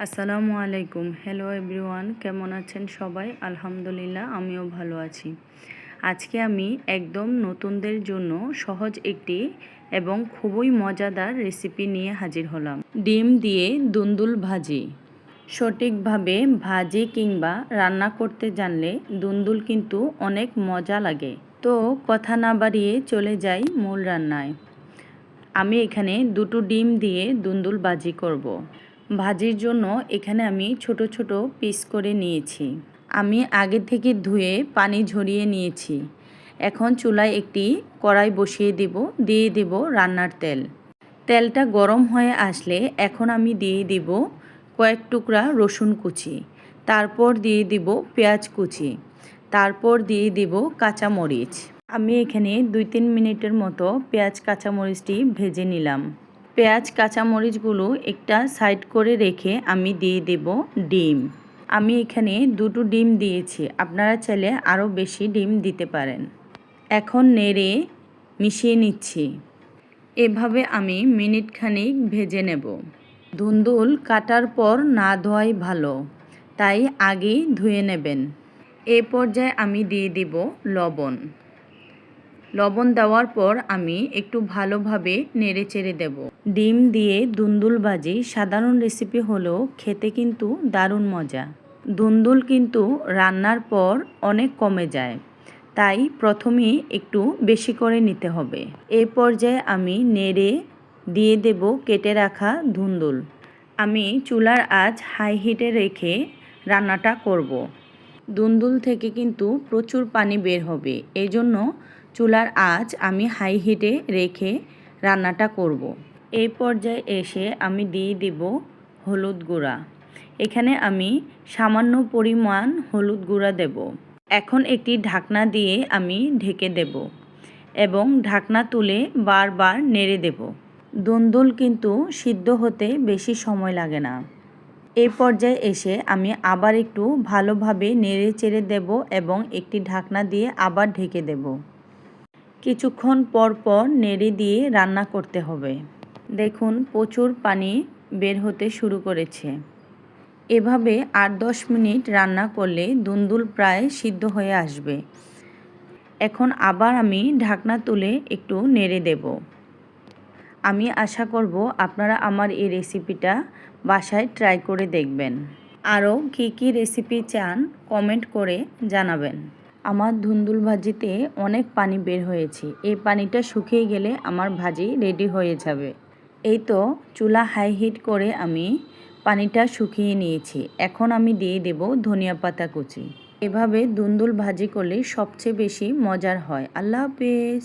আসসালামু আলাইকুম। Hello everyone, কেমন আছেন সবাই? আলহামদুলিল্লাহ, আমিও ভালো আছি। আজকে আমি একদম নতুনদের জন্য সহজ একটি এবং খুবই মজাদার রেসিপি নিয়ে হাজির হলাম। ডিম দিয়ে দুন্দুল ভাজি। সঠিকভাবে ভাজি কিংবা রান্না করতে জানলে দুন্দুল কিন্তু অনেক মজা লাগে। তো কথা না বাড়িয়ে চলে যাই মূল রান্নায়। আমি এখানে দুটো ডিম দিয়ে দুন্দুল ভাজি করব। ভাজির জন্য এখানে আমি ছোট ছোট পিস করে নিয়েছি। আমি আগে থেকে ধুয়ে পানি ঝরিয়ে নিয়েছি। এখন চুলায় একটি কড়াই বসিয়ে দিয়ে দেব রান্নার তেল। তেলটা গরম হয়ে আসলে এখন আমি দিয়ে দেব কয়েক টুকরা রসুন কুচি, তারপর দিয়ে দেব পেঁয়াজ কুচি, তারপর দিয়ে দেব কাঁচামরিচ। আমি এখানে 2-3 মিনিটের মতো পেঁয়াজ কাঁচামরিচটি ভেজে নিলাম। পেঁয়াজ কাঁচামরিচগুলো একটা সাইড করে রেখে আমি দিয়ে দেব ডিম। আমি এখানে দুটো ডিম দিয়েছি, আপনারা চাইলে আরও বেশি ডিম দিতে পারেন। এখন নেড়ে মিশিয়ে নিচ্ছি। এভাবে আমি মিনিট খানিক ভেজে নেব। দুন্দুল কাটার পর না ধোয়াই ভালো, তাই আগেই ধুয়ে নেবেন। এই পর্যায়ে আমি দিয়ে দেব লবণ। লবণ দেওয়ার পর আমি একটু ভালোভাবে নেড়ে চেড়ে দেব। ডিম দিয়ে দুন্দুল ভাজি সাধারণ রেসিপি হলেও খেতে কিন্তু দারুণ মজা। দুন্দুল কিন্তু রান্নার পর অনেক কমে যায়, তাই প্রথমেই একটু বেশি করে নিতে হবে। এই পর্যায়ে আমি নেড়ে দিয়ে দেব কেটে রাখা দুন্দুল। আমি চুলার আঁচ হাই হিটে রেখে রান্নাটা করব। দুন্দুল থেকে কিন্তু প্রচুর পানি বের হবে, এই জন্য চুলার আঁচ আমি হাই হিটে রেখে রান্নাটা করব। এই পর্যায়ে এসে আমি দিয়ে দেব হলুদ গুঁড়া। এখানে আমি সামান্য পরিমাণ হলুদ গুঁড়া দেব। এখন একটি ঢাকনা দিয়ে আমি ঢেকে দেব এবং ঢাকনা তুলে বারবার নেড়ে দেব। দুন্দুল কিন্তু সিদ্ধ হতে বেশি সময় লাগে না। এই পর্যায়ে এসে আমি আবার একটু ভালোভাবে নেড়ে চেড়ে দেব এবং একটি ঢাকনা দিয়ে আবার ঢেকে দেব। কিছুক্ষণ পর পর নেড়ে দিয়ে রান্না করতে হবে। দেখুন প্রচুর পানি বের হতে শুরু করেছে। এভাবে 8-10 মিনিট রান্না করলে দুন্দুল প্রায় সিদ্ধ হয়ে আসবে। এখন আবার আমি ঢাকনা তুলে একটু নেড়ে দেব। আমি আশা করব আপনারা আমার এই রেসিপিটা বাসায় ট্রাই করে দেখবেন। আরও কী রেসিপি চান কমেন্ট করে জানাবেন। আমার দুন্দুল ভাজিতে অনেক পানি বের হয়েছে, এই পানিটা শুকিয়ে গেলে আমার ভাজি রেডি হয়ে যাবে। এই তো চুলা হাই হিট করে আমি পানিটা শুকিয়ে নিয়েছি। এখন আমি দিয়ে দেব ধনিয়া পাতা কুচি। এভাবে দুন্দুল ভাজি করলে সবচেয়ে বেশি মজার হয়। আল্লাহ হাফেজ।